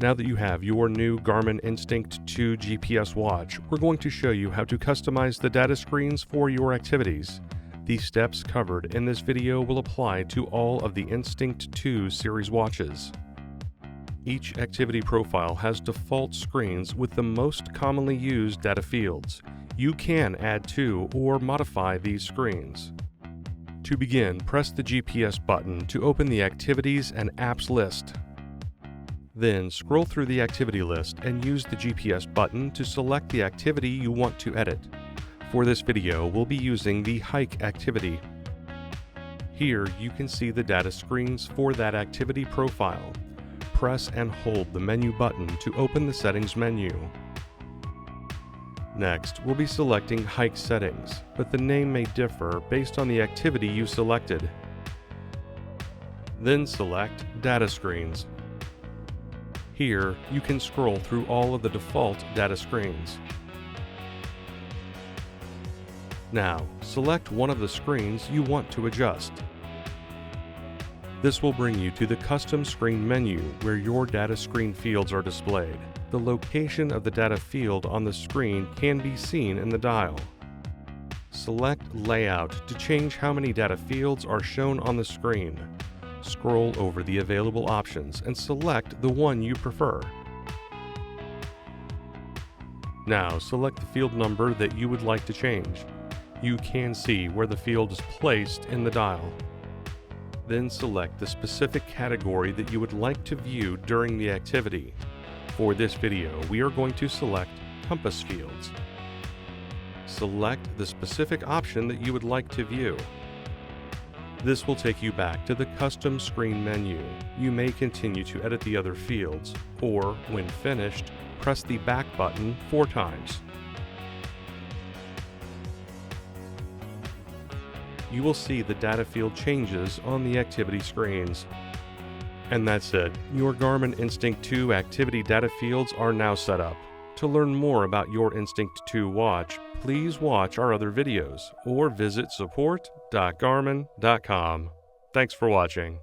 Now that you have your new Garmin Instinct 2 GPS watch, we're going to show you how to customize the data screens for your activities. The steps covered in this video will apply to all of the Instinct 2 series watches. Each activity profile has default screens with the most commonly used data fields. You can add to or modify these screens. To begin, press the GPS button to open the Activities and Apps list. Then scroll through the activity list and use the GPS button to select the activity you want to edit. For this video, we'll be using the hike activity. Here you can see the data screens for that activity profile. Press and hold the menu button to open the settings menu. Next, we'll be selecting hike settings, but the name may differ based on the activity you selected. Then select Data Screens. Here, you can scroll through all of the default data screens. Now, select one of the screens you want to adjust. This will bring you to the Custom Screen menu where your data screen fields are displayed. The location of the data field on the screen can be seen in the dial. Select Layout to change how many data fields are shown on the screen. Scroll over the available options and select the one you prefer. Now select the field number that you would like to change. You can see where the field is placed in the dial. Then select the specific category that you would like to view during the activity. For this video, we are going to select Compass Fields. Select the specific option that you would like to view. This will take you back to the Custom Screen menu. You may continue to edit the other fields, or, when finished, press the back button 4 times. You will see the data field changes on the activity screens. And that's it. Your Garmin Instinct 2 activity data fields are now set up. To learn more about your Instinct 2 watch, please watch our other videos or visit support.garmin.com. Thanks for watching.